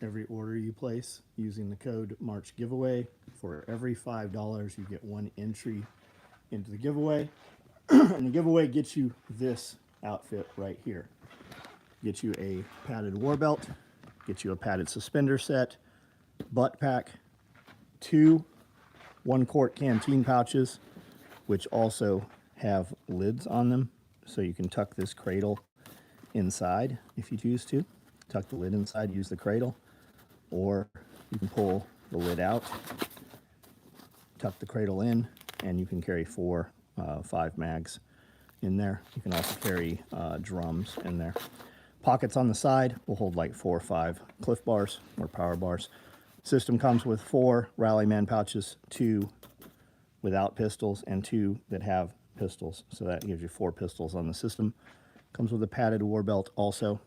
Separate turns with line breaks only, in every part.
every order you place using the code March Giveaway. For every $5, you get one entry into the giveaway. And the giveaway gets you this outfit right here. Gets you a padded war belt, gets you a padded suspender set, butt pack, two 1-quart canteen pouches, which also have lids on them, so you can tuck this cradle inside if you choose to. Tuck the lid inside, use the cradle, or you can pull the lid out, tuck the cradle in, and you can carry 5 mags in there. You can also carry drums in there. Pockets on the side will hold like 4 or 5 Cliff bars or power bars. System comes with 4 Rifleman pouches, 2 without pistols and 2 that have pistols. So that gives you 4 pistols on the system. Comes with a padded war belt also.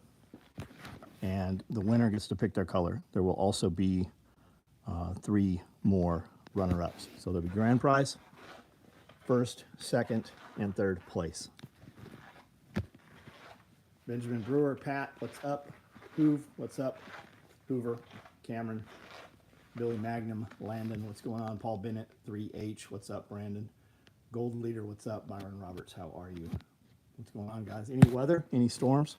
And the winner gets to pick their color. There will also be 3 more runner-ups. So there'll be grand prize, first, second, and third place. Benjamin Brewer, Pat, what's up? Hoove, what's up? Hoover, Cameron, Billy Magnum, Landon, what's going on? Paul Bennett, 3H, what's up? Brandon, Golden Leader, what's up? Byron Roberts, how are you? What's going on, guys? Any weather? Any storms?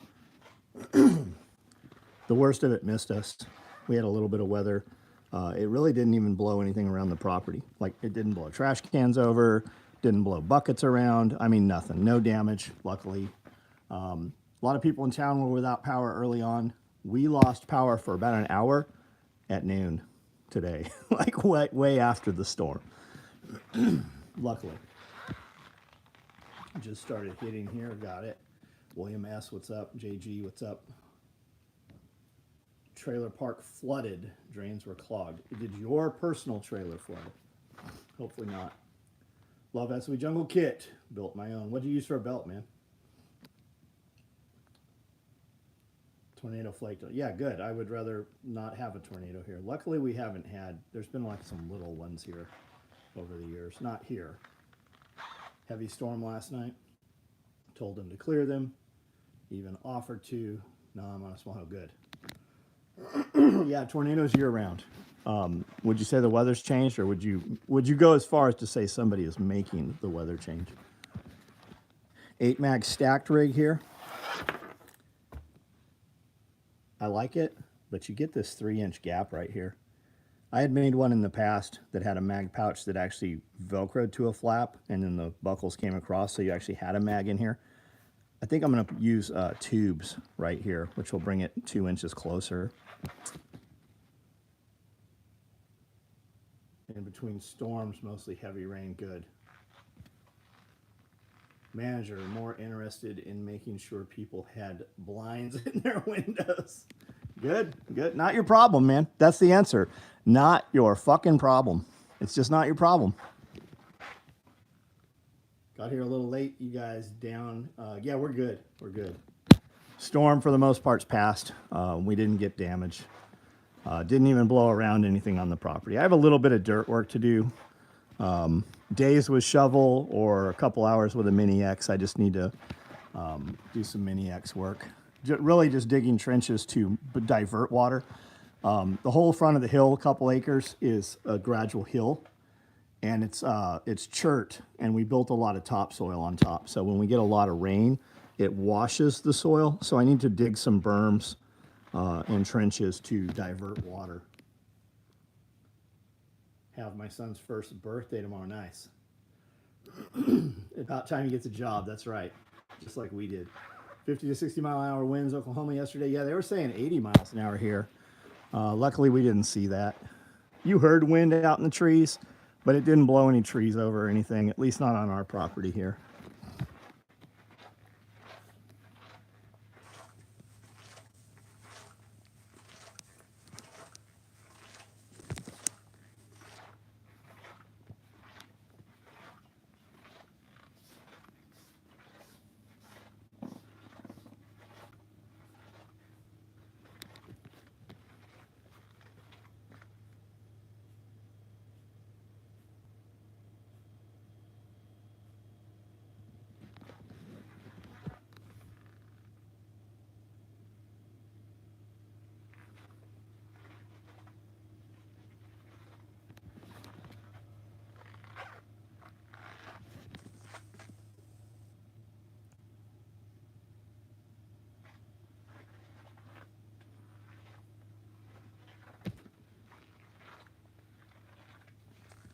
The worst of it missed us. We had a little bit of weather. It really didn't even blow anything around the property. Like, it didn't blow trash cans over, didn't blow buckets around. I mean, nothing. No damage, luckily. A lot of people in town were without power early on. We lost power for about an hour at noon today, like way after the storm. Luckily. Just started hitting here, got it. William S., what's up? JG, what's up? Trailer park flooded, drains were clogged. Did your personal trailer flood? Hopefully not. Love SOE Jungle Kit, built my own. What'd you use for a belt, man? Tornado flaked. Yeah, good. I would rather not have a tornado here. Luckily, we haven't had, there's been like some little ones here over the years. Not here. Heavy storm last night. Told them to clear them. Even offered to. No, I'm on a small hill. Good. Yeah, tornadoes year round. Would you say the weather's changed, or would you go as far as to say somebody is making the weather change? 8 mag stacked rig here. I like it, but you get this 3-inch gap right here. I had made one in the past that had a mag pouch that actually velcroed to a flap, and then the buckles came across, so you actually had a mag in here. I think I'm going to use tubes right here, which will bring it 2 inches closer. In between storms, mostly heavy rain, good. Manager, more interested in making sure people had blinds in their windows. Good, good. Not your problem, man. That's the answer. Not your fucking problem. It's just not your problem. Got here a little late, you guys down. Yeah, we're good. We're good. Storm, for the most part's passed. We didn't get damage. Didn't even blow around anything on the property. I have a little bit of dirt work to do. Days with shovel or a couple hours with a Mini X. I just need to do some Mini X work. Really just digging trenches to divert water. The whole front of the hill, a couple acres, is a gradual hill. And it's chert, and we built a lot of topsoil on top. So when we get a lot of rain, it washes the soil. So I need to dig some berms and trenches to divert water. Have my son's first birthday tomorrow. Nice. About time he gets a job. That's right. Just like we did. 50 to 60 mile an hour winds, Oklahoma yesterday. Yeah, they were saying 80 miles an hour here. Luckily, we didn't see that. You heard wind out in the trees, but it didn't blow any trees over or anything, at least not on our property here.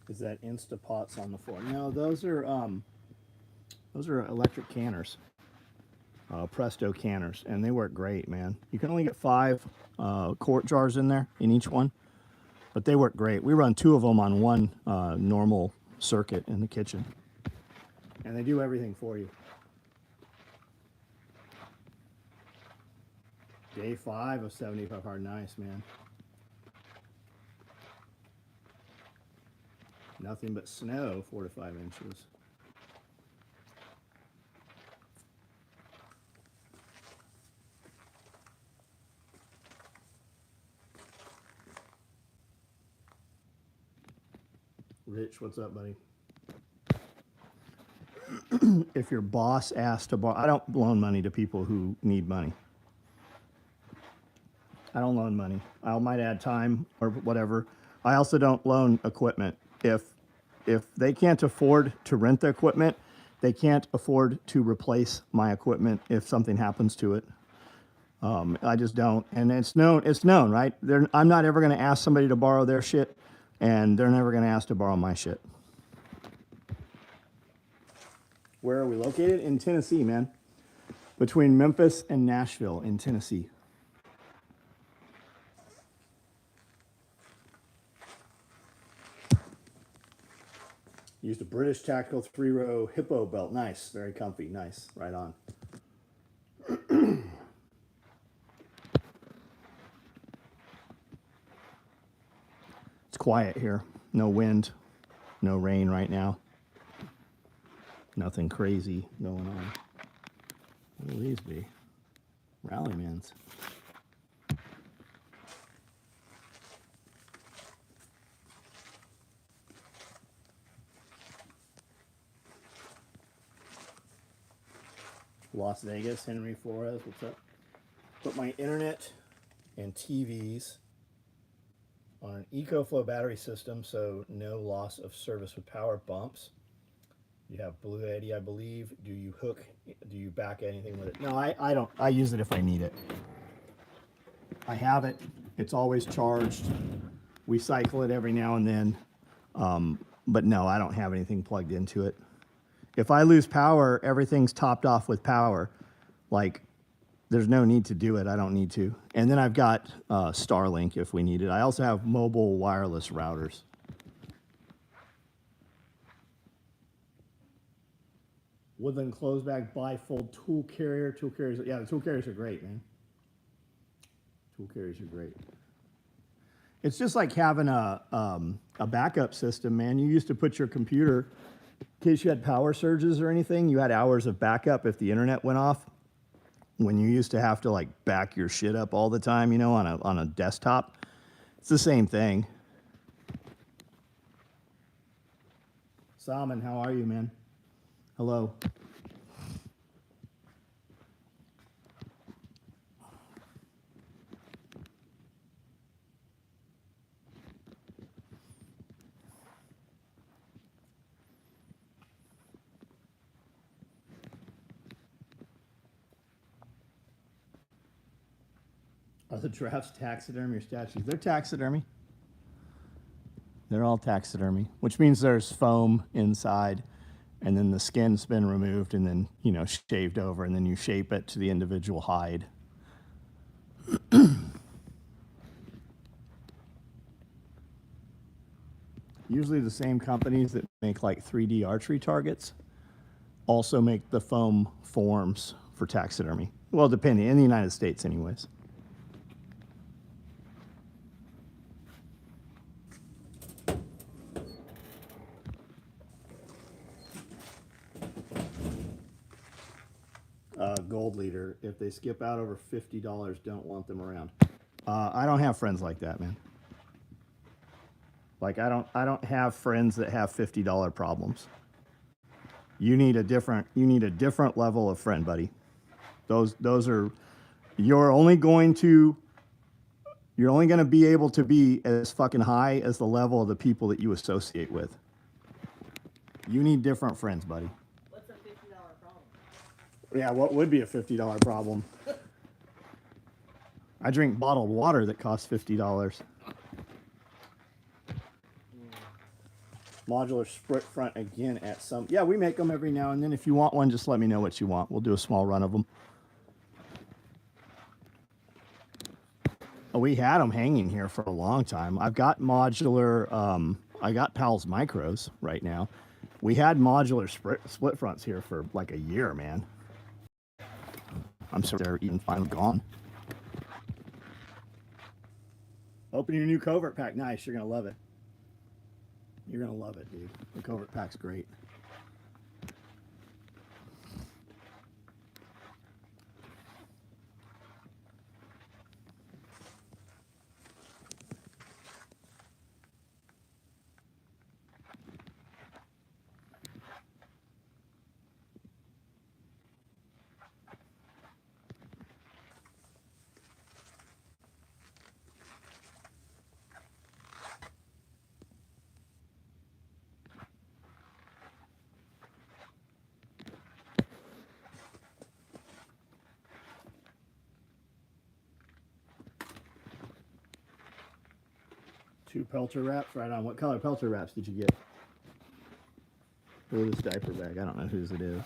is that Instapots on the floor. No, those are electric canners, Presto canners, and they work great, man. You can only get 5 quart jars in there in each one, but they work great. We run 2 of them on one normal circuit in the kitchen, and they do everything for you. Day 5 of 75 hard. Nice, man. Nothing but snow, 4 to 5 inches. Rich, what's up, buddy? If your boss asks to borrow, I don't loan money to people who need money. I don't loan money. I might add time or whatever. I also don't loan equipment. If they can't afford to rent the equipment, they can't afford to replace my equipment if something happens to it. I just don't, and it's known, right? I'm not ever going to ask somebody to borrow their shit, and they're never going to ask to borrow my shit. Where are we located? In Tennessee, man. Between Memphis and Nashville in Tennessee. Used a British tactical 3-row hippo belt. Nice, very comfy, nice, right on. It's quiet here. No wind, no rain right now. Nothing crazy going on. What will these be? Rallymans. Las Vegas, Henry Flores, what's up? Put my internet and TVs on an EcoFlow battery system, so no loss of service with power bumps. You have Blue Eddy, I believe. Do you back anything with it? No, I don't. I use it if I need it. I have it. It's always charged. We cycle it every now and then. But no, I don't have anything plugged into it. If I lose power, everything's topped off with power. Like, there's no need to do it. I don't need to. And then I've got Starlink if we need it. I also have mobile wireless routers. Woodland closed-back bifold tool carrier. Tool carriers, yeah, the tool carriers are great, man. Tool carriers are great. It's just like having a backup system, man. You used to put your computer, in case you had power surges or anything, you had hours of backup if the internet went off. When you used to have to like back your shit up all the time, you know, on a desktop. It's the same thing. Salman, how are you, man? Hello. Are the giraffes taxidermy or statues? They're taxidermy. They're all taxidermy, which means there's foam inside, and then the skin's been removed and then, you know, shaved over, and then you shape it to the individual hide. Usually the same companies that make like 3D archery targets also make the foam forms for taxidermy. Well, depending, in the United States anyways. Gold leader, if they skip out over $50, don't want them around. I don't have friends like that, man. Like I don't have friends that have $50 problems. You need a different level of friend, buddy. Those are you're only going to be able to be as fucking high as the level of the people that you associate with. You need different friends, buddy.
What's a $50 problem?
Yeah, what would be a $50 problem? I drink bottled water that costs $50. Modular split front again at some. Yeah, we make them every now and then. If you want one, just let me know what you want. We'll do a small run of them. We had them hanging here for a long time. I've got modular, I got Pal's Micros right now. We had modular split fronts here for like a year, man. I'm sorry they're even finally gone. Open your new covert pack. Nice, you're gonna love it. You're gonna love it, dude. The covert pack's great. Two pelter wraps, right on. What color pelter wraps did you get? Look at this diaper bag. I don't know whose it is.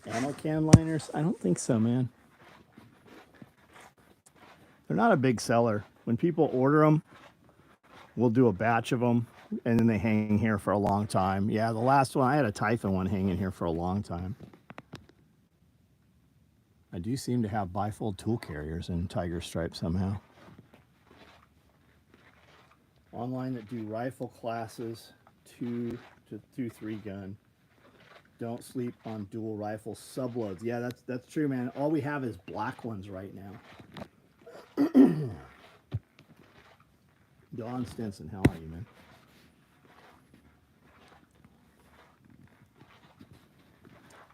Ammo can liners? I don't think so, man. They're not a big seller. When people order them, we'll do a batch of them, and then they hang here for a long time. Yeah, the last one, I had a Typhon one hanging here for a long time. I do seem to have bifold tool carriers in Tiger Stripe somehow. Online that do rifle classes, 2 to 3 gun. Don't sleep on dual rifle subloads. Yeah, that's true, man. All we have is black ones right now. Don Stinson, how are you, man?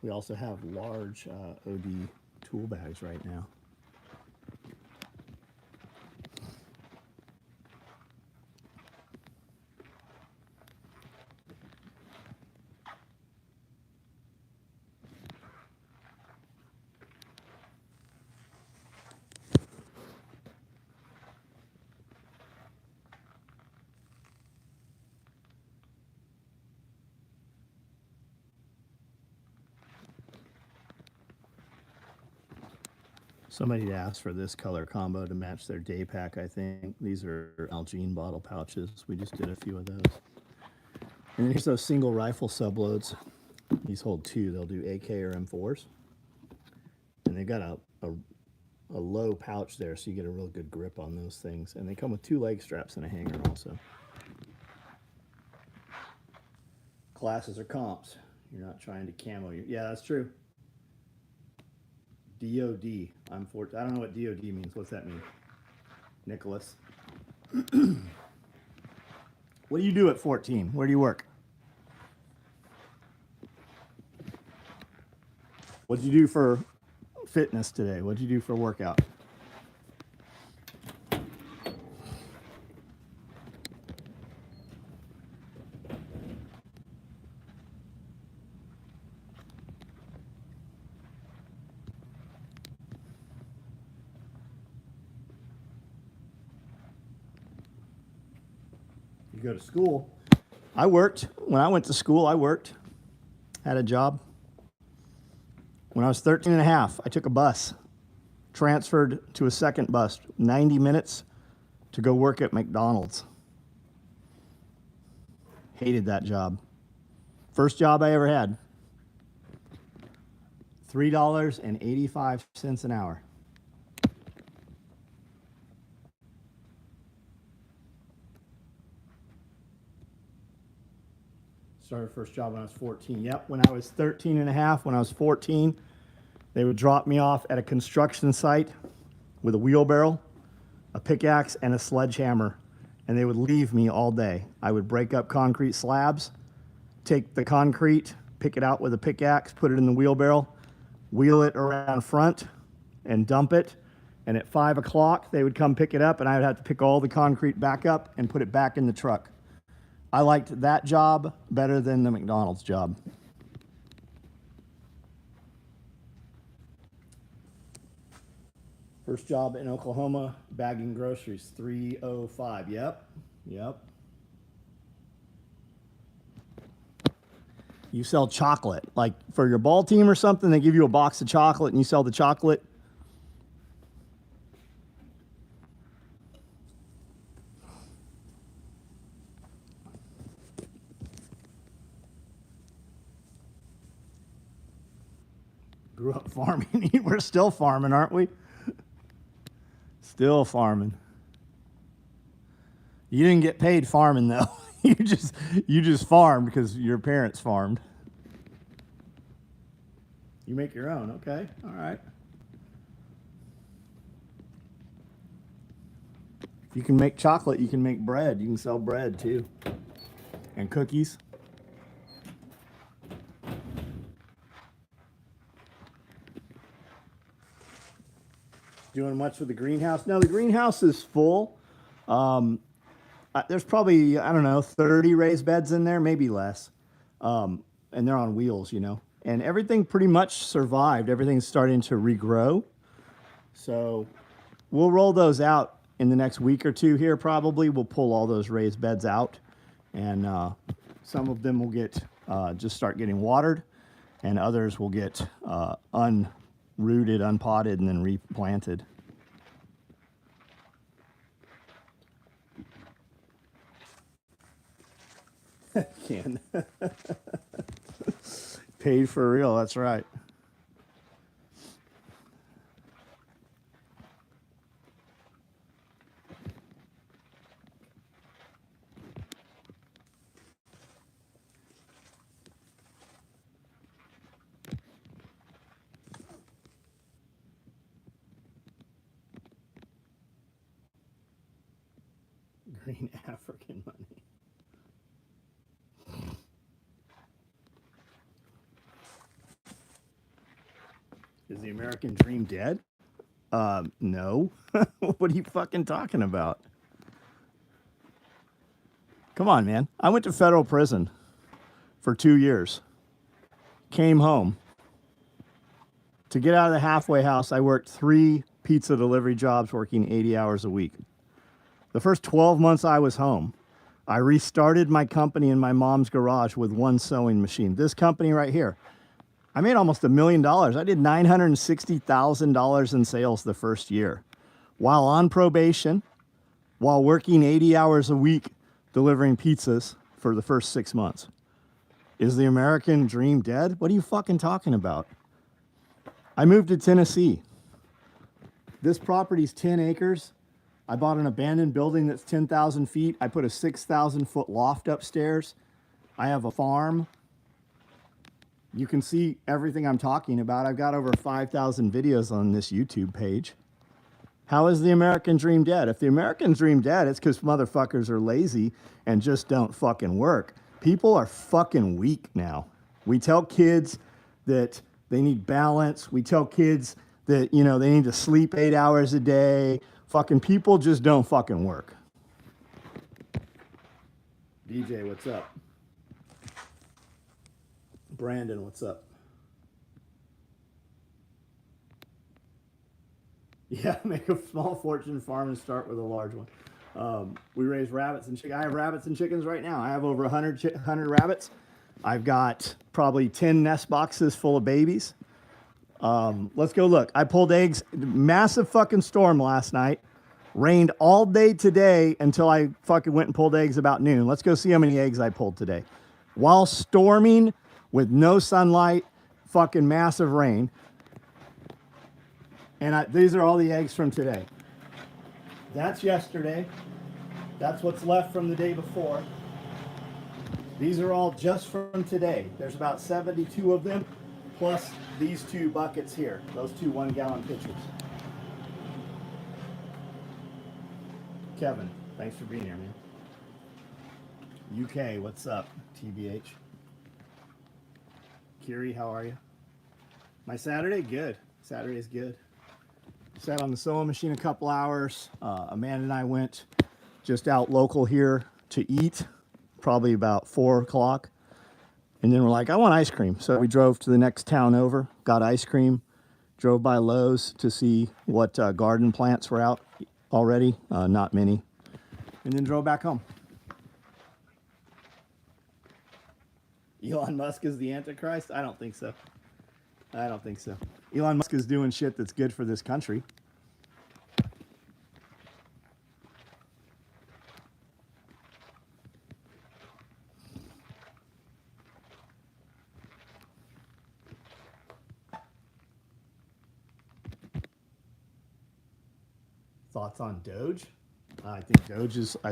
We also have large OD tool bags right now. Somebody asked for this color combo to match their day pack, I think. These are Algene bottle pouches. We just did a few of those. And then here's those single rifle subloads. These hold 2. They'll do AK or M4s. And they've got a low pouch there, so you get a real good grip on those things. And they come with 2 leg straps and a hanger also. Classes or comps. You're not trying to camo. Yeah, that's true. DOD. I don't know what DOD means. What's that mean? Nicholas. What do you do at 14? Where do you work? What did you do for fitness today? What did you do for workout? Go to school. I worked. When I went to school, I worked. Had a job. When I was 13 and a half, I took a bus, transferred to a second bus, 90 minutes to go work at McDonald's. Hated that job. First job I ever had. $3.85 an hour. Started first job when I was 14. Yep, when I was 13 and a half, when I was 14, they would drop me off at a construction site with a wheelbarrow, a pickaxe, and a sledgehammer, and they would leave me all day. I would break up concrete slabs, take the concrete, pick it out with a pickaxe, put it in the wheelbarrow, wheel it around front, and dump it. And at 5 o'clock, they would come pick it up, and I would have to pick all the concrete back up and put it back in the truck. I liked that job better than the McDonald's job. First job in Oklahoma, bagging groceries, 305. Yep. You sell chocolate, like for your ball team or something, they give you a box of chocolate and you sell the chocolate. Grew up farming. We're still farming, aren't we? Still farming. You didn't get paid farming though. you just farmed because your parents farmed. You make your own, okay? All right. If you can make chocolate, you can make bread. You can sell bread too. And cookies. Doing much with the greenhouse? No, the greenhouse is full. There's probably, I don't know, 30 raised beds in there, maybe less. And they're on wheels, you know. And everything pretty much survived. Everything's starting to regrow. So we'll roll those out in the next week or two here probably. We'll pull all those raised beds out. And some of them will get just start getting watered. And others will get unrooted, unpotted, and then replanted. Can. Paid for real, that's right. Green African money. Is the American dream dead? No. What are you fucking talking about? Come on, man. I went to federal prison for 2 years. Came home. To get out of the halfway house, I worked 3 pizza delivery jobs working 80 hours a week. The first 12 months I was home, I restarted my company in my mom's garage with 1 sewing machine. This company right here. I made almost $1 million. I did $960,000 in sales the first year. While on probation, while working 80 hours a week delivering pizzas for the first 6 months. Is the American dream dead? What are you fucking talking about? I moved to Tennessee. This property's 10 acres. I bought an abandoned building that's 10,000 feet. I put a 6,000 foot loft upstairs. I have a farm. You can see everything I'm talking about. I've got over 5,000 videos on this YouTube page. How is the American dream dead? If the American dream dead, it's because motherfuckers are lazy and just don't fucking work. People are fucking weak now. We tell kids that they need balance. We tell kids that, you know, they need to sleep 8 hours a day. Fucking people just don't fucking work. DJ, what's up? Brandon, what's up? Yeah, make a small fortune, farm, and start with a large one. We raise rabbits and chickens. I have rabbits and chickens right now. I have over 100 rabbits. I've got probably 10 nest boxes full of babies. Let's go look. I pulled eggs. Massive fucking storm last night. Rained all day today until I fucking went and pulled eggs about noon. Let's go see how many eggs I pulled today. While storming with no sunlight, fucking massive rain. And these are all the eggs from today. That's yesterday. That's what's left from the day before. These are all just from today. There's about 72 of them, plus these 2 buckets here. Those 2 1-gallon pitchers. Kevin, thanks for being here, man. UK, what's up? TBH. Kiri, how are you? My Saturday, good. Saturday's good. Sat on the sewing machine a couple hours. Amanda and I went just out local here to eat, probably about 4 o'clock. And then we're like, I want ice cream. So we drove to the next town over, got ice cream, Drove by Lowe's to see what garden plants were out already. Not many. And then drove back home. Elon Musk is the Antichrist? I don't think so. I don't think so. Elon Musk is doing shit that's good for this country. Thoughts on Doge? I think Doge is, I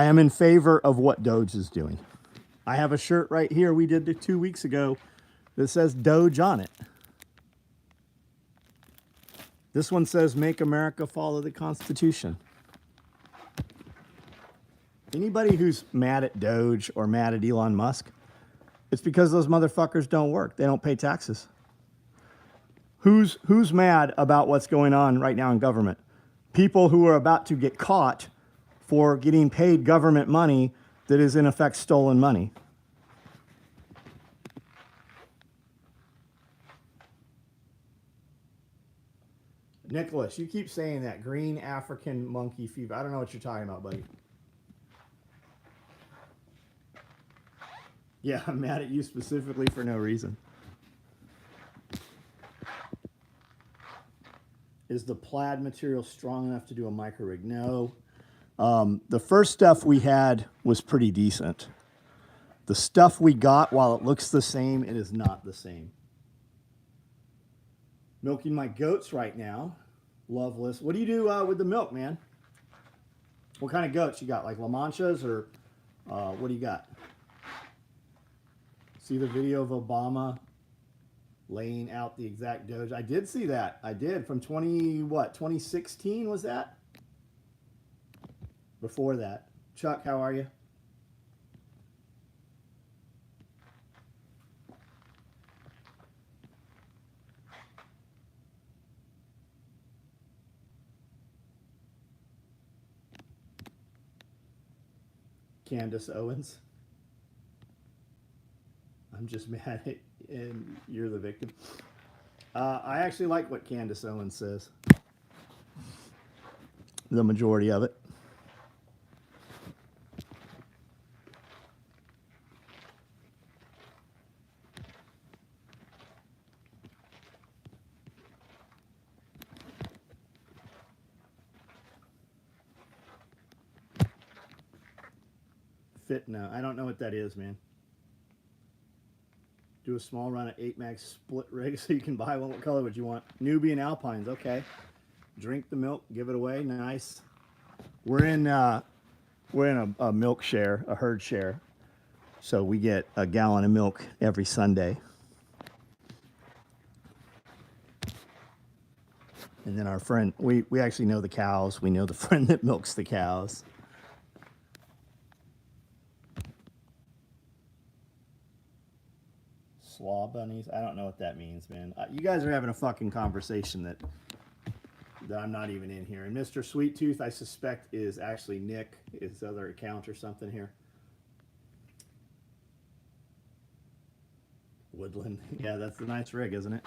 am in favor of what Doge is doing. I have a shirt right here we did 2 weeks ago that says Doge on it. This one says, make America follow the Constitution. Anybody who's mad at Doge or mad at Elon Musk, it's because those motherfuckers don't work. They don't pay taxes. Who's mad about what's going on right now in government? People who are about to get caught for getting paid government money that is in effect stolen money. Nicholas, you keep saying that green African monkey fever. I don't know what you're talking about, buddy. Yeah, I'm mad at you specifically for no reason. Is the plaid material strong enough to do a micro rig? No. The first stuff we had was pretty decent. The stuff we got, while it looks the same, it is not the same. Milking my goats right now. Loveless. What do you do with the milk, man? What kind of goats you got? Like La Manchas or what do you got? See the video of Obama laying out the exact Doge? I did see that. I did. From 2016 was that? Before that. Chuck, how are you? Candace Owens. I'm just mad at, and you're the victim. I actually like what Candace Owens says. The majority of it. Fit now. I don't know what that is, man. Do a small run at 8 mag split rig so you can buy one. What color would you want? Nubian Alpines. Okay. Drink the milk. Give it away. Nice. We're in a milk share, a herd share. So we get a gallon of milk every Sunday. And then our friend, we actually know the cows. We know the friend that milks the cows. Slaw bunnies? I don't know what that means, man. You guys are having a fucking conversation that I'm not even in here. And Mr. Sweet Tooth, I suspect, is actually Nick, his other account or something here. Woodland. Yeah, that's a nice rig, isn't it?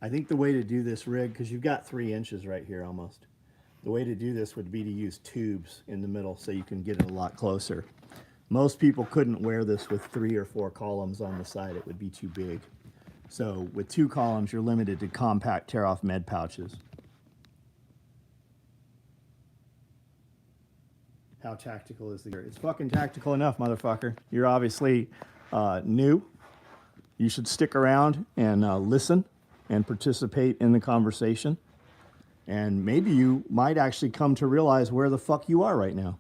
I think the way to do this rig, because you've got 3 inches right here almost. The way to do this would be to use tubes in the middle so you can get it a lot closer. Most people couldn't wear this with 3 or 4 columns on the side. It would be too big. So with 2 columns, you're limited to compact tear-off med pouches. How tactical is the gear? It's fucking tactical enough, motherfucker. You're obviously new. You should stick around and listen and participate in the conversation. And maybe you might actually come to realize where the fuck you are right now.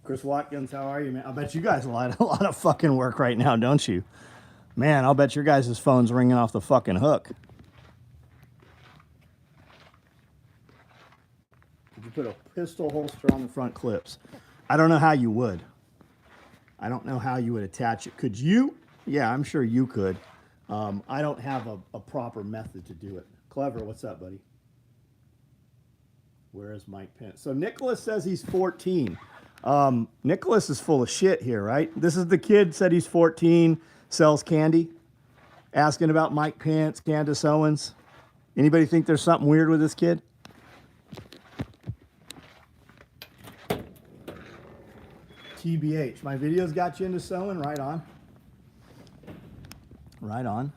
Chris Watkins, how are you, man? I bet you guys a lot of fucking work right now, don't you? Man, I'll bet your guys' phone's ringing off the fucking hook. Did you put a pistol holster on the front clips? I don't know how you would. I don't know how you would attach it. Could you? Yeah, I'm sure you could. I don't have a proper method to do it. Clever, what's up, buddy? Where is Mike Pence? So Nicholas says he's 14. Nicholas is full of shit here, right? This is the kid said he's 14, sells candy, asking about Mike Pence, Candace Owens. Anybody think there's something weird with this kid? TBH, my videos got you into sewing? Right on. Right on.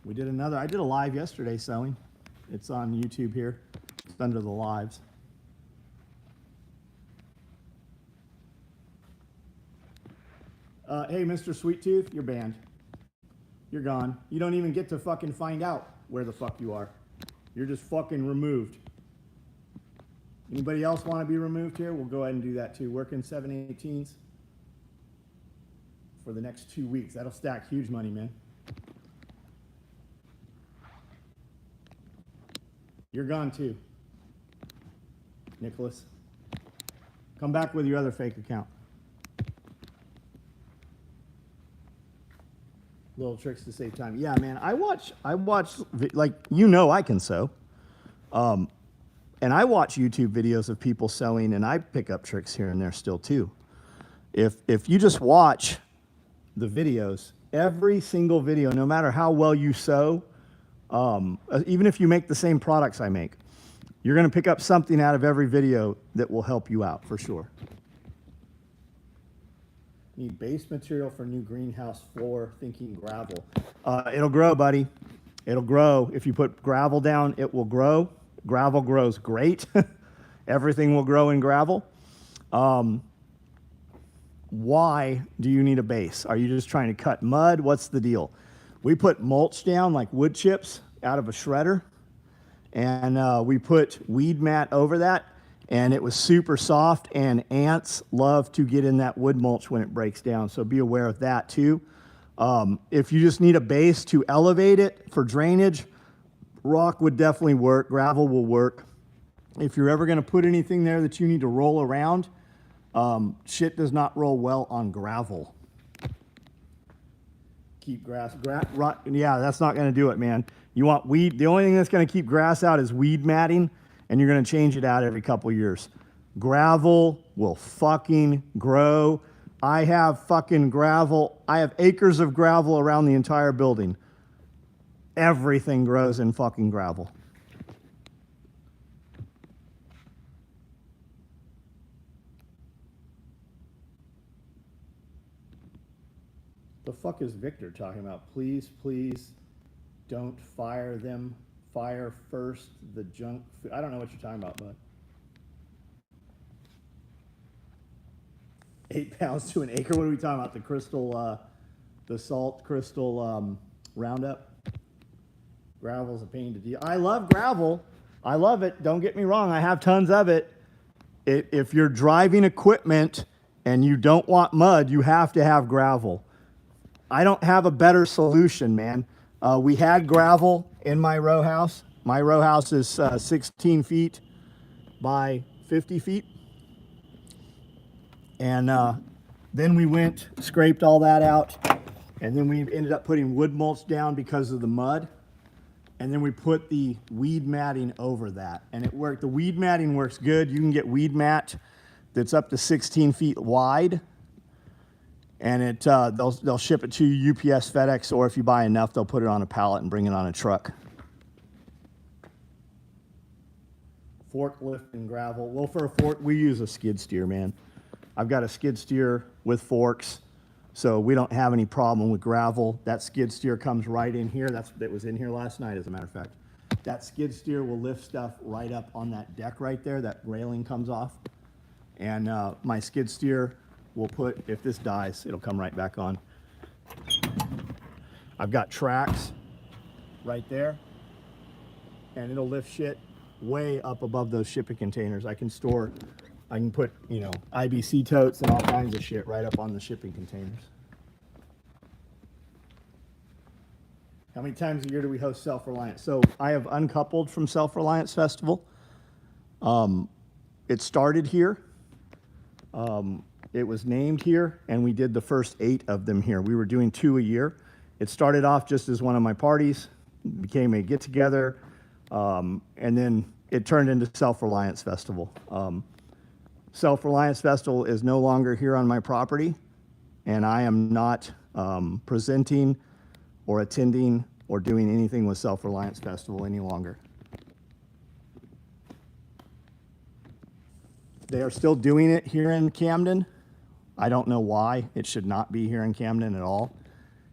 I did a live yesterday sewing. It's on YouTube here. It's under the lives. Hey, Mr. Sweet Tooth, you're banned. You're gone. You don't even get to fucking find out where the fuck you are. You're just fucking removed. Anybody else want to be removed here? We'll go ahead and do that too. Working 7/18s for the next 2 weeks. That'll stack huge money, man. You're gone too, Nicholas. Come back with your other fake account. Little tricks to save time. Yeah, man, I watch, like, you know I can sew. And I watch YouTube videos of people sewing, and I pick up tricks here and there still too. If you just watch the videos, every single video, no matter how well you sew, even if you make the same products I make, you're going to pick up something out of every video that will help you out for sure. Need base material for new greenhouse floor, thinking gravel. It'll grow, buddy. It'll grow. If you put gravel down, it will grow. Gravel grows great. Everything will grow in gravel. Why do you need a base? Are you just trying to cut mud? What's the deal? We put mulch down, like wood chips, out of a shredder. And we put weed mat over that. And it was super soft. And ants love to get in that wood mulch when it breaks down. So be aware of that too. If you just need a base to elevate it for drainage, rock would definitely work. Gravel will work. If you're ever going to put anything there that you need to roll around, shit does not roll well on gravel. Keep grass. Yeah, that's not going to do it, man. You want weed. The only thing that's going to keep grass out is weed matting, and you're going to change it out every couple years. Gravel will fucking grow. I have fucking gravel. I have acres of gravel around the entire building. Everything grows in fucking gravel. The fuck is Victor talking about? Please, please don't fire them. Fire first the junk food. I don't know what you're talking about, bud. 8 pounds to an acre. What are we talking about? The crystal, the salt crystal Roundup? Gravel's a pain to deal. I love gravel. I love it. Don't get me wrong. I have tons of it. If you're driving equipment and you don't want mud, you have to have gravel. I don't have a better solution, man. We had gravel in my row house. My row house is 16 feet by 50 feet. And then we went, scraped all that out, and then we ended up putting wood mulch down because of the mud. And then we put the weed matting over that, and it worked. The weed matting works good. You can get weed mat that's up to 16 feet wide, and they'll ship it to you, UPS, FedEx, or if you buy enough, they'll put it on a pallet and bring it on a truck. Forklift and gravel. Well, for a fork, we use a skid steer, man. I've got a skid steer with forks, so we don't have any problem with gravel. That skid steer comes right in here. That was in here last night, as a matter of fact. That skid steer will lift stuff right up on that deck right there. That railing comes off. And my skid steer will put, if this dies, it'll come right back on. I've got tracks right there, and it'll lift shit way up above those shipping containers. I can put, you know, IBC totes and all kinds of shit right up on the shipping containers. How many times a year do we host Self-Reliance? So I have uncoupled from Self-Reliance Festival. It started here. It was named here, and we did the first 8 of them here. We were doing 2 a year. It started off just as one of my parties. became a get-together, and then it turned into Self-Reliance Festival. Self-Reliance Festival is no longer here on my property, and I am not presenting or attending or doing anything with Self-Reliance Festival any longer. They are still doing it here in Camden. I don't know why. It should not be here in Camden at all.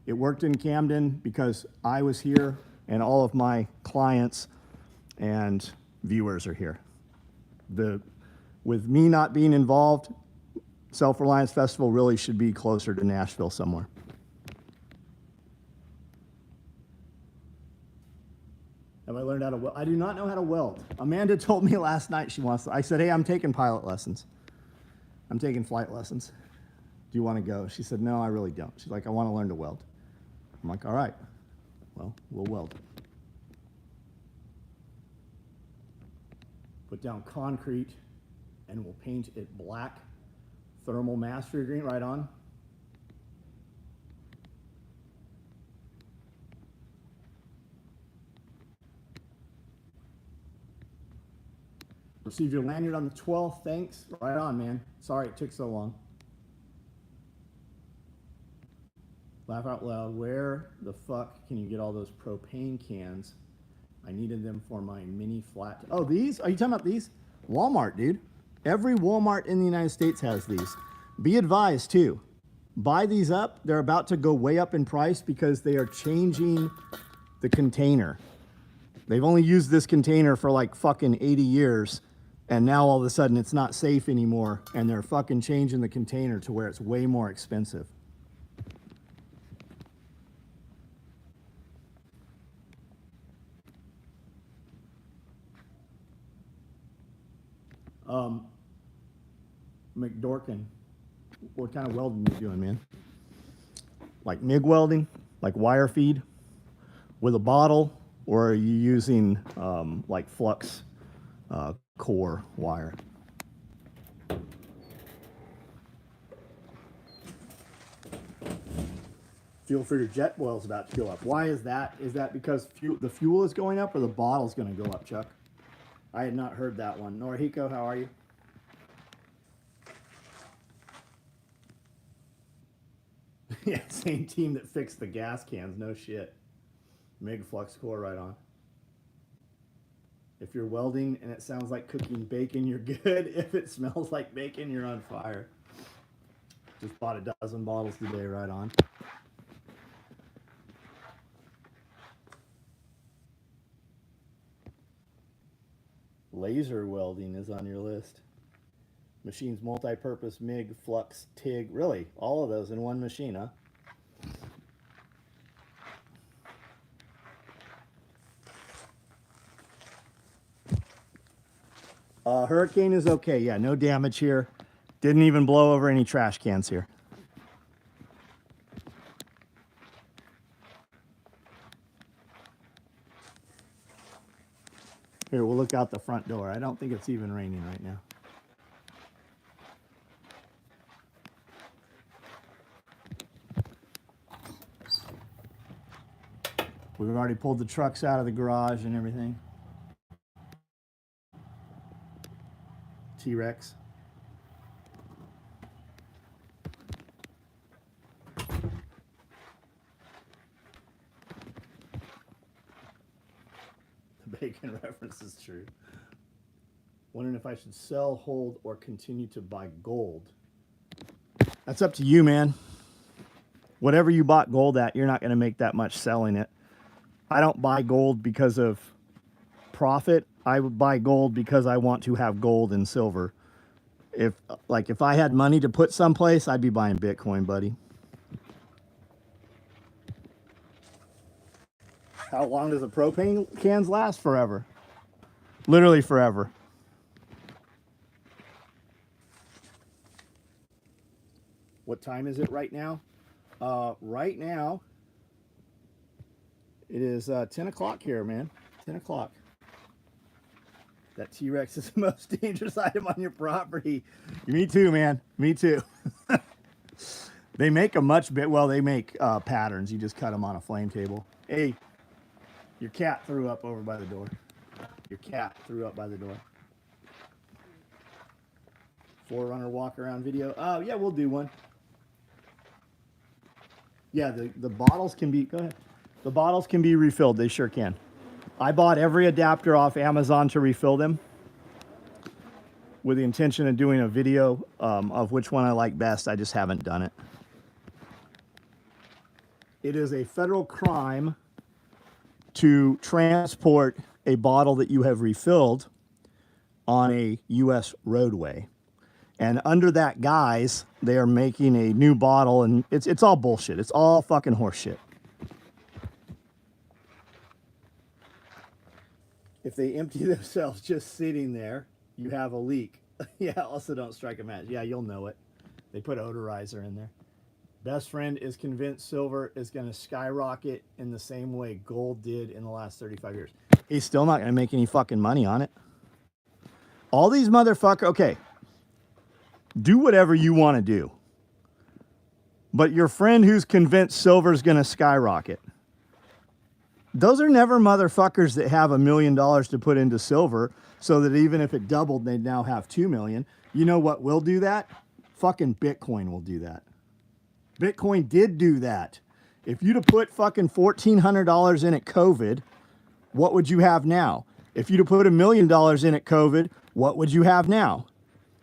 It worked in Camden because I was here and all of my clients and viewers are here. With me not being involved, Self-Reliance Festival really should be closer to Nashville somewhere. Have I learned how to weld? I do not know how to weld. Amanda told me last night she wants to. I said, hey, I'm taking pilot lessons. I'm taking flight lessons. Do you want to go? She said, no, I really don't. She's like, I want to learn to weld. I'm like, all right, well, we'll weld. Put down concrete and we'll paint it black. Thermal mastery green, right on. Received your lanyard on the 12th, thanks. Right on, man. Sorry it took so long. Laugh out loud, where the fuck can you get all those propane cans? I needed them for my mini flat. Oh, these? Are you talking about these? Walmart, dude. Every Walmart in the United States has these. Be advised, too. Buy these up. They're about to go way up in price because they are changing the container. They've only used this container for like fucking 80 years. And now all of a sudden it's not safe anymore. And they're fucking changing the container to where it's way more expensive. McDorkin, what kind of welding are you doing, man? Like MIG welding, like wire feed with a bottle, or are you using like flux core wire? Fuel for your jet oil is about to go up. Why is that? Is that because the fuel is going up or the bottle's going to go up, Chuck? I had not heard that one. Norihiko, how are you? Yeah, same team that fixed the gas cans. No shit. MIG flux core, right on. If you're welding and it sounds like cooking bacon, you're good. If it smells like bacon, you're on fire. Just bought a dozen bottles today, right on. Laser welding is on your list. Machines multi-purpose, MIG, flux, TIG. Really? All of those in one machine, huh? Hurricane is okay. Yeah, no damage here. Didn't even blow over any trash cans here. Here, we'll look out the front door. I don't think it's even raining right now. We've already pulled the trucks out of the garage and everything. T-Rex. The bacon reference is true. Wondering if I should sell, hold, or continue to buy gold. That's up to you, man. Whatever you bought gold at, you're not going to make that much selling it. I don't buy gold because of profit. I would buy gold because I want to have gold and silver. If I had money to put someplace, I'd be buying Bitcoin, buddy. How long does the propane cans last? Forever. Literally forever. What time is it right now? Right now, it is 10 o'clock here, man. 10 o'clock. That T-Rex is the most dangerous item on your property. Me too, man. Me too. They make a much bit. Well, they make patterns. You just cut them on a flame table. Hey, Your cat threw up over by the door. Your cat threw up by the door. Forerunner walk around video. Oh, yeah, we'll do one. Yeah, the bottles can be, go ahead. The bottles can be refilled. They sure can. I bought every adapter off Amazon to refill them with the intention of doing a video of which one I like best. I just haven't done it. It is a federal crime to transport a bottle that you have refilled on a U.S. roadway. And under that guise, they are making a new bottle, and it's all bullshit. It's all fucking horseshit. If they empty themselves just sitting there, you have a leak. Yeah, also don't strike a match. Yeah, you'll know it. They put odorizer in there. Best friend is convinced silver is going to skyrocket in the same way gold did in the last 35 years. He's still not going to make any fucking money on it. All these motherfuckers, okay, do whatever you want to do. But your friend who's convinced silver's going to skyrocket, those are never motherfuckers that have $1 million to put into silver so that even if it doubled, they'd now have 2 million. You know what will do that? Fucking Bitcoin will do that. Bitcoin did do that. If you'd have put fucking $1,400 in at COVID, what would you have now? If you'd have put $1 million in at COVID, what would you have now?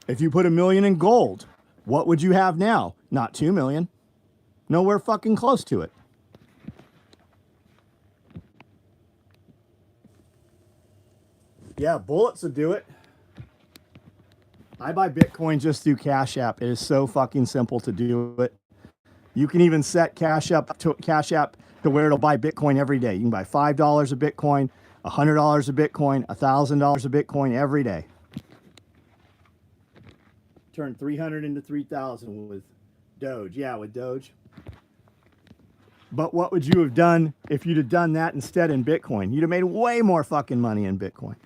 If you put $1 million in gold, what would you have now? Not 2 million. Nowhere fucking close to it. Yeah, bullets would do it. I buy Bitcoin just through Cash App. It is so fucking simple to do it. You can even set Cash App to where it'll buy Bitcoin every day. You can buy $5 of Bitcoin, $100 of Bitcoin, $1,000 of Bitcoin every day. Turn 300 into 3,000 with Doge. Yeah, with Doge. But what would you have done if you'd have done that instead in Bitcoin? You'd have made way more fucking money in Bitcoin.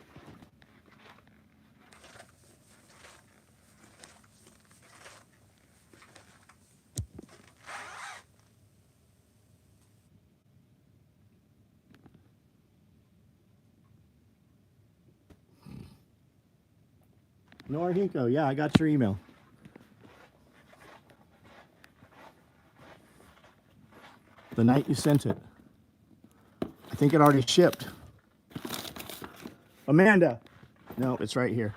Norhinko, yeah, I got your email. The night you sent it. I think it already shipped. Amanda. No, it's right here.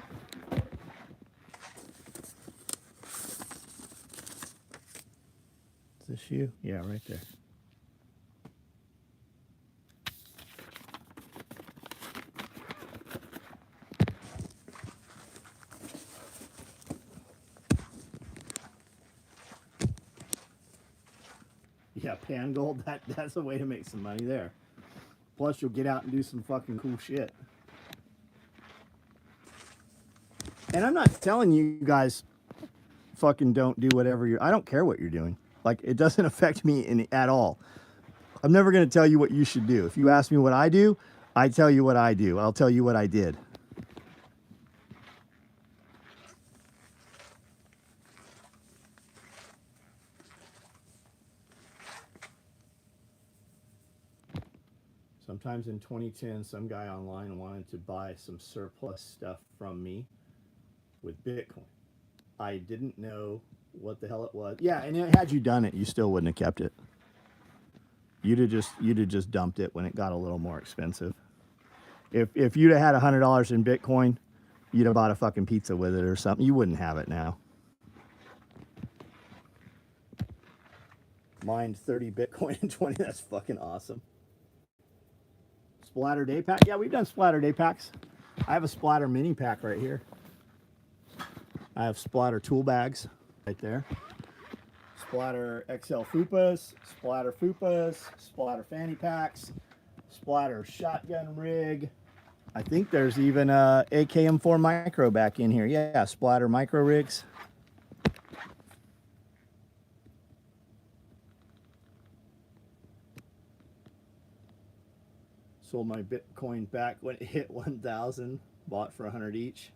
Is this you? Yeah, right there. Yeah, pan gold, that's a way to make some money there. Plus, you'll get out and do some fucking cool shit. And I'm not telling you guys fucking don't do whatever you're... I don't care what you're doing. Like, it doesn't affect me at all. I'm never going to tell you what you should do. If you ask me what I do, I tell you what I do. I'll tell you what I did. Sometimes in 2010, some guy online wanted to buy some surplus stuff from me with Bitcoin. I didn't know what the hell it was. Yeah, and had you done it, you still wouldn't have kept it. You'd have just dumped it when it got a little more expensive. If you'd have had $100 in Bitcoin, you'd have bought a fucking pizza with it or something. You wouldn't have it now. Mined 30 Bitcoin in 20. That's fucking awesome. Splatter day pack. Yeah, we've done splatter day packs. I have a splatter mini pack right here. I have splatter tool bags right there. Splatter XL fupas, splatter fanny packs, splatter shotgun rig. I think there's even a AKM4 micro back in here. Yeah, splatter micro rigs. Sold my Bitcoin back when it hit 1,000. Bought for 100 each.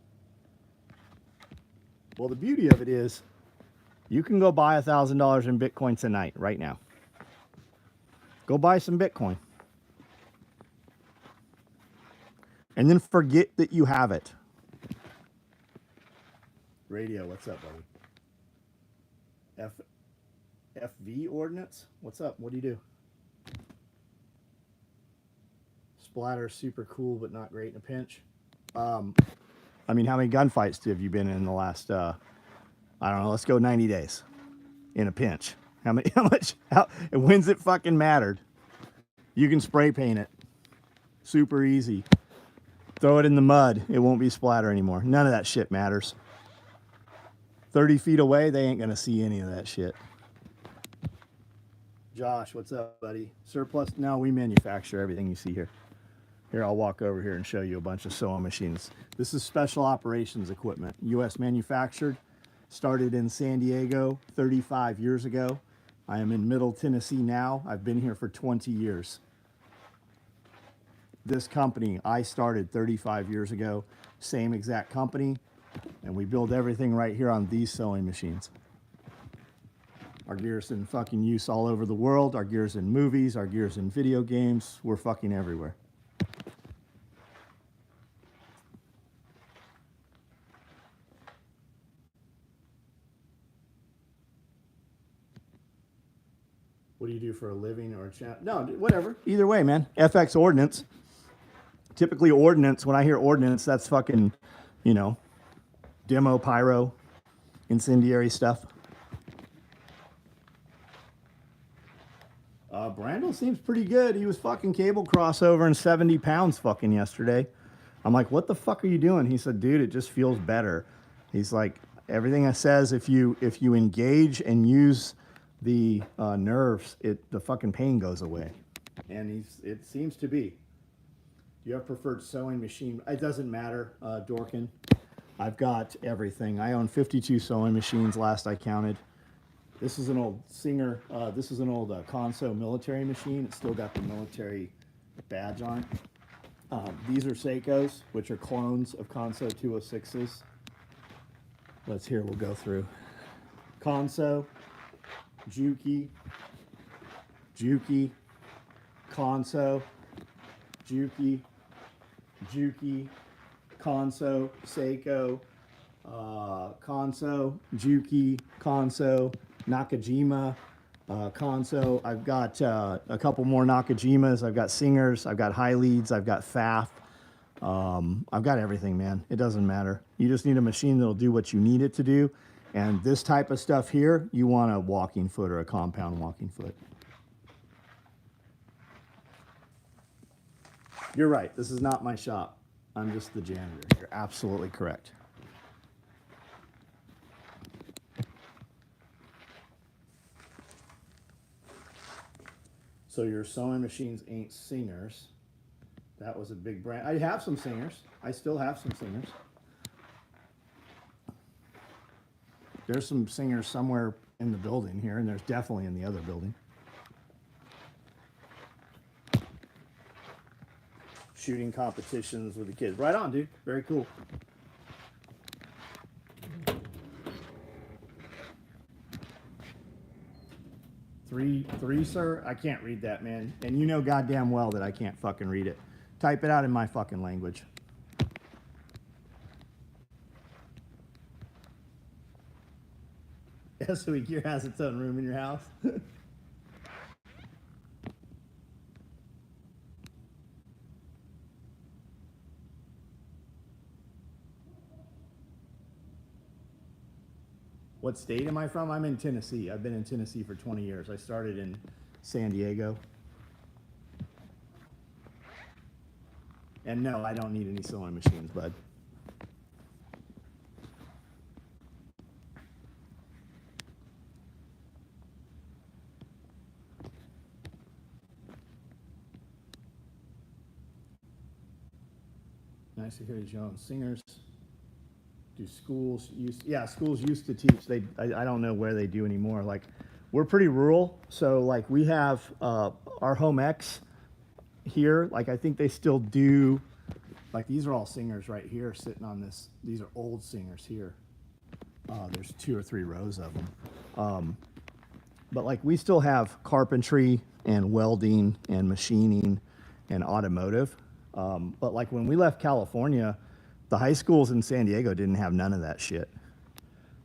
Well, the beauty of it is you can go buy $1,000 in Bitcoin tonight, right now. Go buy some Bitcoin. and then forget that you have it. Radio, what's up, buddy? FV ordnance? What's up? What do you do? Splatter, super cool, but not great in a pinch. I mean, how many gunfights have you been in the last, I don't know, let's go 90 days in a pinch? How much, when's it fucking mattered? You can spray paint it. Super easy. Throw it in the mud. It won't be splatter anymore. None of that shit matters. 30 feet away, they ain't gonna see any of that shit. Josh, what's up, buddy? Surplus? No, we manufacture everything you see here. Here, I'll walk over here and show you a bunch of sewing machines. This is special operations equipment. U.S. manufactured. Started in San Diego 35 years ago. I am in Middle Tennessee now. I've been here for 20 years. This company I started 35 years ago. Same exact company. And we build everything right here on these sewing machines. Our gear's in fucking use all over the world. Our gear's in movies. Our gear's in video games. We're fucking everywhere. What do you do for a living or a chat? No, whatever. Either way, man. FX ordnance. Typically ordnance, when I hear ordnance, that's fucking, you know, demo, pyro, incendiary stuff. Brandel seems pretty good. He was fucking cable crossover and 70 pounds fucking yesterday. I'm like, what the fuck are you doing? He said, dude, it just feels better. He's like, everything I says, if you engage and use the nerves, the fucking pain goes away. And it seems to be. Do you have preferred sewing machine? It doesn't matter, Dorkin. I've got everything. I own 52 sewing machines last I counted. This is an old Singer, this is an old Conso military machine. It's still got the military badge on it. These are Seikos, which are clones of Conso 206s. We'll go through. Conso, Juki, Conso, Juki, Conso, Seiko, Conso, Juki, Conso, Nakajima, Conso. I've got a couple more Nakajimas. I've got Singers. I've got High Leads. I've got FAF. I've got everything, man. It doesn't matter. You just need a machine that'll do what you need it to do. And this type of stuff here, you want a walking foot or a compound walking foot. You're right. This is not my shop. I'm just the janitor. You're absolutely correct. So your sewing machines ain't Singers. That was a big brand. I have some Singers. I still have some Singers. There's some Singers somewhere in the building here, and there's definitely in the other building. Shooting competitions with the kids. Right on, dude. Very cool. Three, sir? I can't read that, man. And you know goddamn well that I can't fucking read it. Type it out in my fucking language. SOE gear has its own room in your house. What state am I from? I'm in Tennessee. I've been in Tennessee for 20 years. I started in San Diego. And no, I don't need any sewing machines, bud. Nice to hear you, John. Singers. Do schools schools used to teach. I don't know where they do anymore. Like, we're pretty rural, so like we have our home X here. Like, I think they still do. Like, these are all Singers right here sitting on this. These are old Singers here. There's 2 or 3 rows of them. But like, we still have carpentry and welding and machining and automotive. But like when we left California, the high schools in San Diego didn't have none of that shit.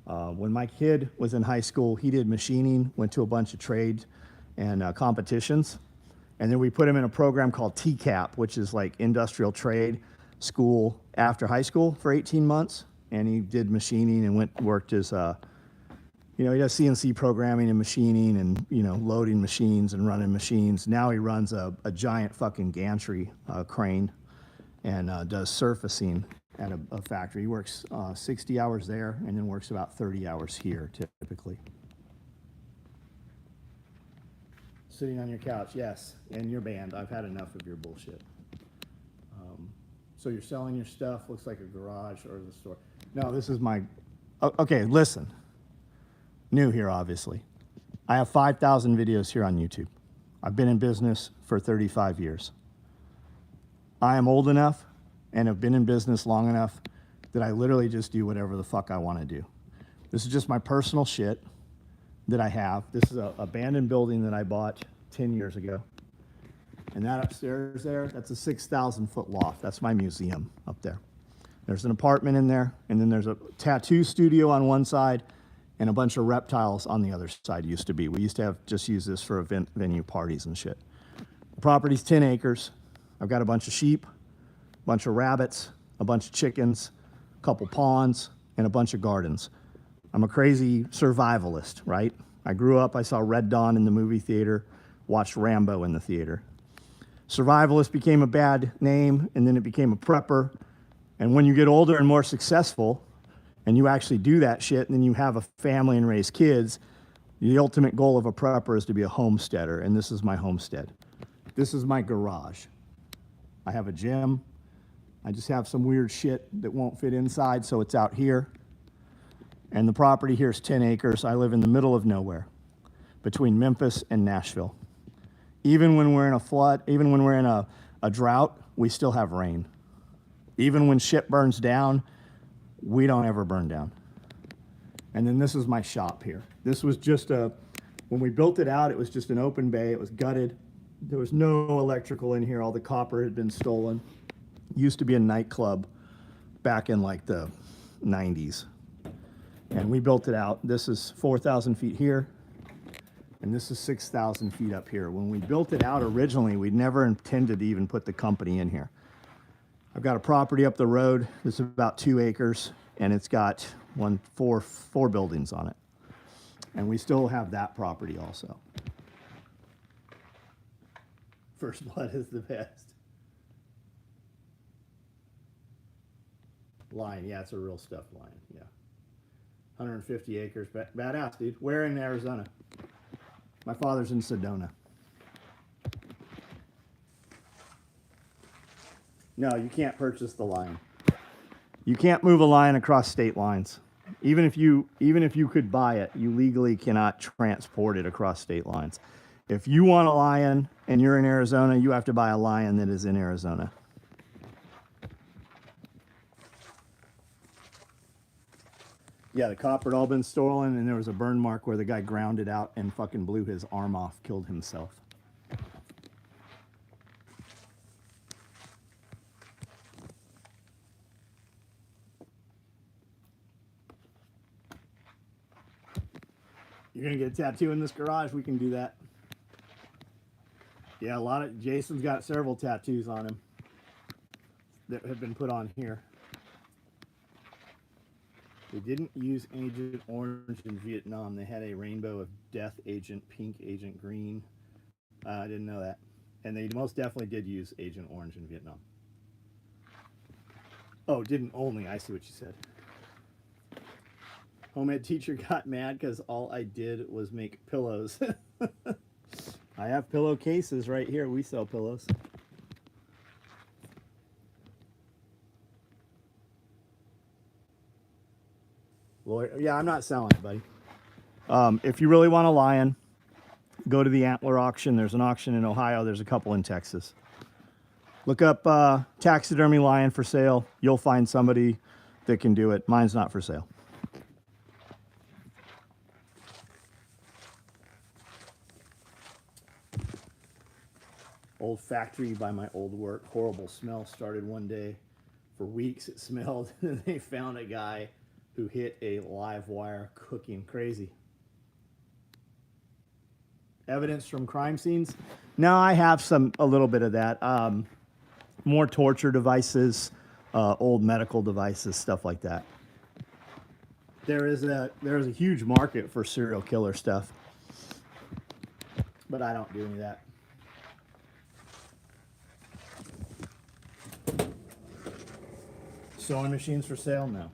When my kid was in high school, he did machining, went to a bunch of trade and competitions. And then we put him in a program called TCAP, which is like industrial trade school after high school for 18 months. And he did machining and worked as, he does CNC programming and machining and, loading machines and running machines. Now he runs a giant fucking gantry crane and does surfacing at a factory. He works 60 hours there and then works about 30 hours here typically. Sitting on your couch, yes, and your band. I've had enough of your bullshit. So you're selling your stuff, looks like a garage or the store. No, this is my, okay, listen. New here, obviously. I have 5,000 videos here on YouTube. I've been in business for 35 years. I am old enough and have been in business long enough that I literally just do whatever the fuck I want to do. This is just my personal shit that I have. This is an abandoned building that I bought 10 years ago. And that upstairs there, that's a 6,000 foot loft. That's my museum up there. There's an apartment in there, and then there's a tattoo studio on one side and a bunch of reptiles on the other side used to be. We used to just use this for event venue parties and shit. The property's 10 acres. I've got a bunch of sheep, a bunch of rabbits, a bunch of chickens, a couple ponds, and a bunch of gardens. I'm a crazy survivalist, right? I grew up, I saw Red Dawn in the movie theater, watched Rambo in the theater. Survivalist became a bad name, and then it became a prepper. And when you get older and more successful, and you actually do that shit, and then you have a family and raise kids, the ultimate goal of a prepper is to be a homesteader, and this is my homestead. This is my garage. I have a gym. I just have some weird shit that won't fit inside, so it's out here. And the property here is 10 acres. I live in the middle of nowhere, between Memphis and Nashville. Even when we're in a flood, even when we're in a drought, we still have rain. Even when shit burns down, we don't ever burn down. And then this is my shop here. This was just when we built it out, it was just an open bay. It was gutted. There was no electrical in here. All the copper had been stolen. Used to be a nightclub back in like the 90s. And we built it out. This is 4,000 feet here. And this is 6,000 feet up here. When we built it out originally, we never intended to even put the company in here. I've got a property up the road. It's about 2 acres, and it's got four buildings on it. And we still have that property also. First Blood is the best. Lion, yeah, it's a real stuffed lion, yeah. 150 acres, badass, dude. Where in Arizona? My father's in Sedona. No, you can't purchase the lion. You can't move a lion across state lines. Even if you could buy it, you legally cannot transport it across state lines. If you want a lion and you're in Arizona, you have to buy a lion that is in Arizona. Yeah, the copper had all been stolen, and there was a burn mark where the guy ground it out and fucking blew his arm off, killed himself. You're gonna get a tattoo in this garage? We can do that. Yeah, Jason's got several tattoos on him that have been put on here. They didn't use Agent Orange in Vietnam. They had a rainbow of Death Agent Pink, Agent Green. I didn't know that. And they most definitely did use Agent Orange in Vietnam. Oh, didn't only. I see what you said. Home ed teacher got mad because all I did was make pillows. I have pillowcases right here. We sell pillows. Lawyer, yeah, I'm not selling it, buddy. If you really want a lion, go to the antler auction. There's an auction in Ohio. There's a couple in Texas. Look up taxidermy lion for sale. You'll find somebody that can do it. Mine's not for sale. Old factory by my old work. Horrible smell started one day. For weeks it smelled. And they found a guy who hit a live wire cooking. Crazy. Evidence from crime scenes. Now I have a little bit of that. More torture devices, old medical devices, stuff like that. There's a huge market for serial killer stuff, but I don't do any of that. Sewing machines for sale? No.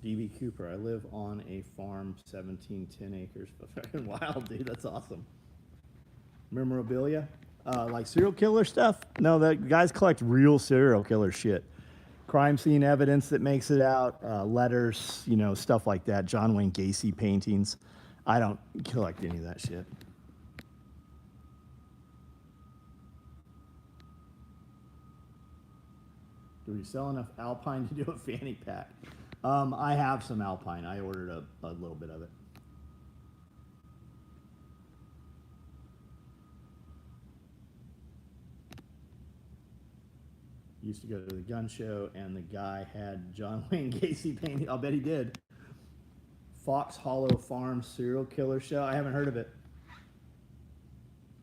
DB Cooper, I live on a farm, 1710 acres. Fucking wild, dude. That's awesome. Memorabilia? Like serial killer stuff? No, the guys collect real serial killer shit. Crime scene evidence that makes it out, letters, you know, stuff like that. John Wayne Gacy paintings. I don't collect any of that shit. Do we sell enough Alpine to do a fanny pack? I have some Alpine. I ordered a little bit of it. Used to go to the gun show, and the guy had John Wayne Gacy painting. I'll bet he did. Fox Hollow Farm serial killer show. I haven't heard of it.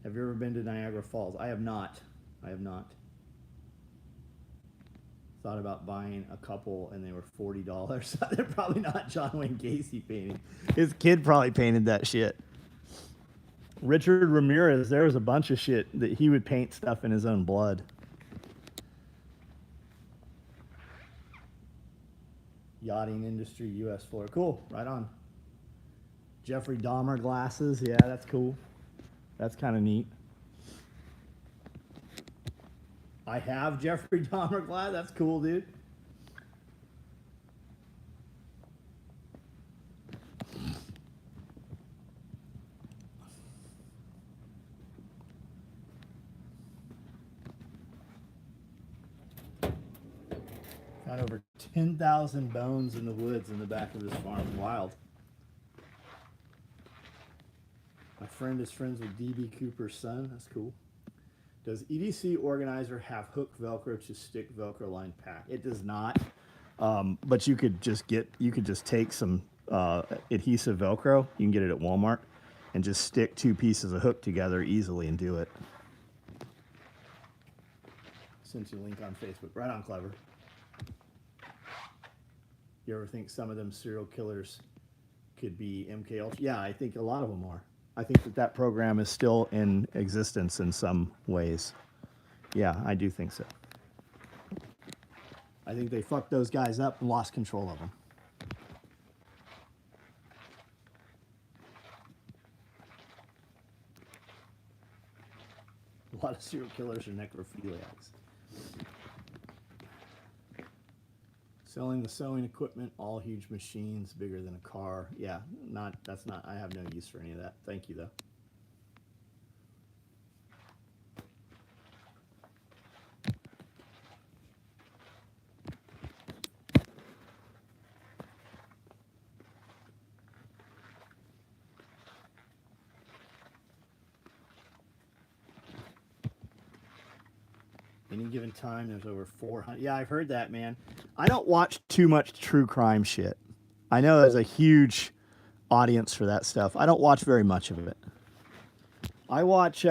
Have you ever been to Niagara Falls? I have not. I have not. Thought about buying a couple, and they were $40. They're probably not John Wayne Gacy painting. His kid probably painted that shit. Richard Ramirez, there was a bunch of shit that he would paint stuff in his own blood. Yachting industry, U.S. floor. Cool, right on. Jeffrey Dahmer glasses, yeah, that's cool. That's kind of neat. I have Jeffrey Dahmer glass. That's cool, dude. Got over 10,000 bones in the woods in the back of this farm. Wild. My friend is friends with DB Cooper's son. That's cool. Does EDC Organizer have hook Velcro to stick Velcro lined pack? It does not, but you could just take some adhesive Velcro. You can get it at Walmart, and just stick two pieces of hook together easily and do it. Sent you a link on Facebook. Right on, clever. You ever think some of them serial killers could be MK Ultra? Yeah, I think a lot of them are. I think that program is still in existence in some ways. Yeah, I do think so. I think they fucked those guys up and lost control of them. A lot of serial killers are necrophiliacs. Selling the sewing equipment, all huge machines, bigger than a car. Yeah, that's not, I have no use for any of that. Thank you, though. Any given time, there's over 400. Yeah, I've heard that, man. I don't watch too much true crime shit. I know there's a huge audience for that stuff. I don't watch very much of it. I watch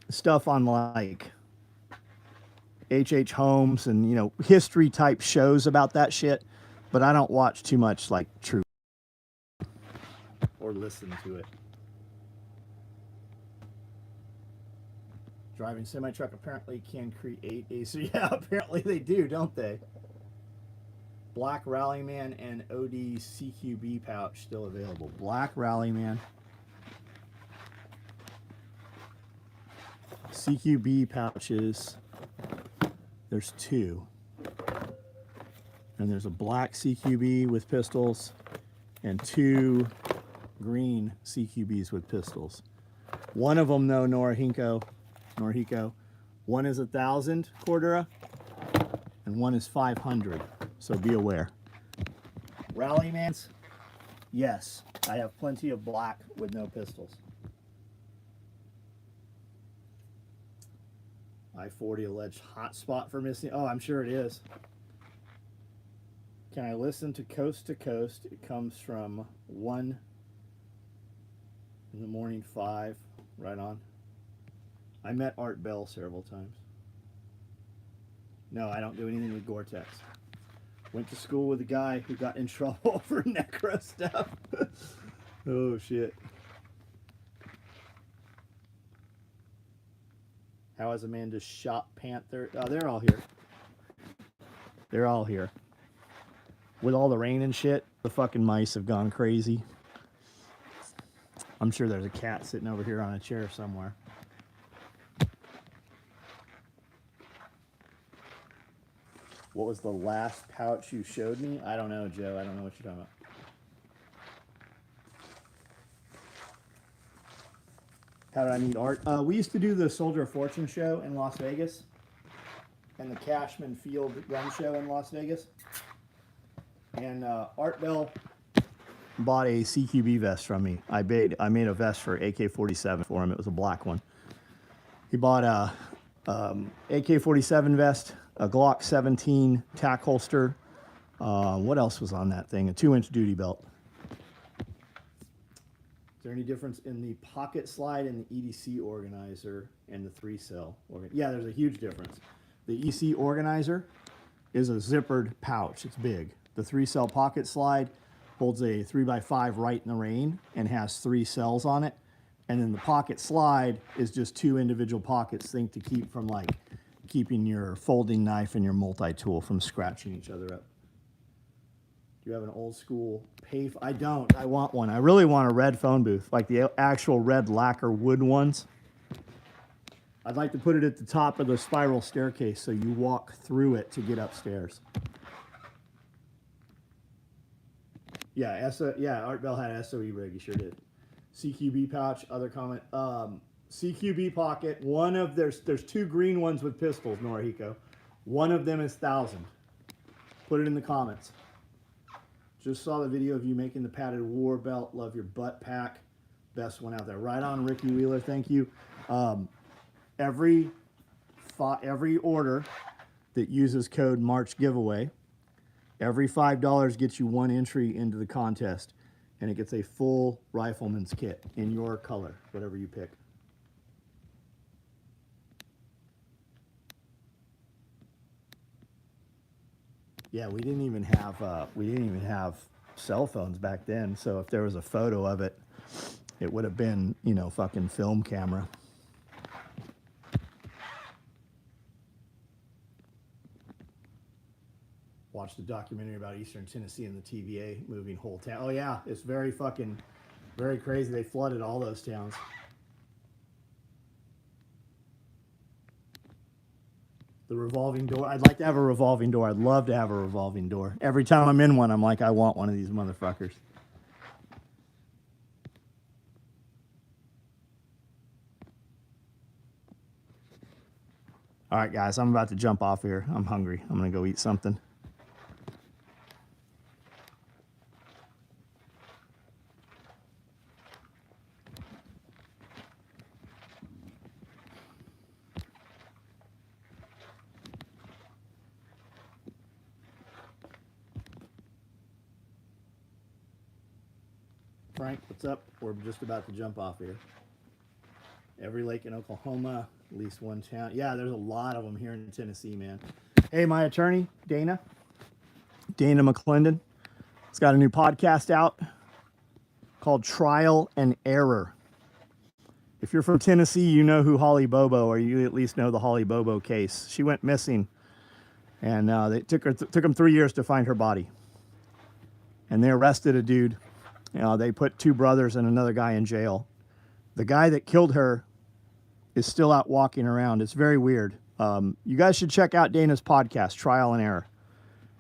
stuff on like H.H. Holmes and, you know, history type shows about that shit, but I don't watch too much like true or listen to it. Driving semi-truck apparently can create a... So yeah, apparently they do, don't they? Black Rallyman and OD CQB pouch still available. Black Rallyman. CQB pouches. There's two. And there's a black CQB with pistols and two green CQBs with pistols. One of them, though, Norihiko, one is 1,000 Cordura, and one is 500. So be aware. Rallyman's, yes, I have plenty of black with no pistols. I-40 alleged hotspot for missing. Oh, I'm sure it is. Can I listen to Coast to Coast? It comes from 1 in the morning, 5, right on. I met Art Bell several times. No, I don't do anything with Gore-Tex. Went to school with a guy who got in trouble for necro stuff. Oh, shit. How has Amanda shot Panther? Oh, they're all here. They're all here. With all the rain and shit, the fucking mice have gone crazy. I'm sure there's a cat sitting over here on a chair somewhere. What was the last pouch you showed me? I don't know, Joe. I don't know what you're talking about. How did I meet Art? We used to do the Soldier of Fortune show in Las Vegas and the Cashman Field gun show in Las Vegas. And Art Bell bought a CQB vest from me. I made a vest for AK-47 for him. It was a black one. He bought a AK-47 vest, a Glock 17 tack holster. What else was on that thing? A 2-inch duty belt. Is there any difference in the pocket slide and the EDC organizer and the 3-cell? Yeah, there's a huge difference. The EC organizer is a zippered pouch. It's big. The 3-cell pocket slide holds a 3x5 right in the rain and has 3 cells on it. And then the pocket slide is just 2 individual pockets, think to keep from like keeping your folding knife and your multi-tool from scratching each other up. Do you have an old school I don't. I want one. I really want a red phone booth, like the actual red lacquer wood ones. I'd like to put it at the top of the spiral staircase so you walk through it to get upstairs. Yeah, Art Bell had an SOE rig. He sure did. CQB pouch. Other comment. CQB pocket. There's 2 green ones with pistols, Norihiko. One of them is 1,000. Put it in the comments. Just saw the video of you making the padded war belt. Love your butt pack. Best one out there. Right on, Ricky Wheeler. Thank you. Every order that uses code March giveaway, every $5 gets you 1 entry into the contest, and it gets a full Rifleman's kit in your color, whatever you pick. Yeah, we didn't even have cell phones back then. So if there was a photo of it, it would have been, fucking film camera. Watched the documentary about Eastern Tennessee and the TVA moving whole town. Oh yeah, it's very crazy. They flooded all those towns. The revolving door. I'd like to have a revolving door. I'd love to have a revolving door. Every time I'm in one, I'm like, I want one of these motherfuckers. All right, guys, I'm about to jump off here. I'm hungry. I'm going to go eat something. Frank, what's up? We're just about to jump off here. Every lake in Oklahoma, at least one town. Yeah, there's a lot of them here in Tennessee, man. Hey, my attorney, Dana McClendon, has got a new podcast out called Trial and Error. If you're from Tennessee, you know who Holly Bobo, or you at least know the Holly Bobo case. She went missing, and they took them 3 years to find her body. And they arrested a dude. They put 2 brothers and another guy in jail. The guy that killed her is still out walking around. It's very weird. You guys should check out Dana's podcast, Trial and Error.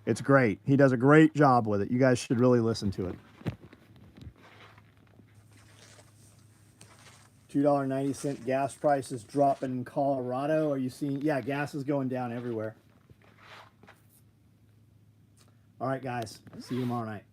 It's great. He does a great job with it. You guys should really listen to it. $2.90 gas prices dropping in Colorado. Are you seeing? Yeah, gas is going down everywhere. All right, guys. See you tomorrow night.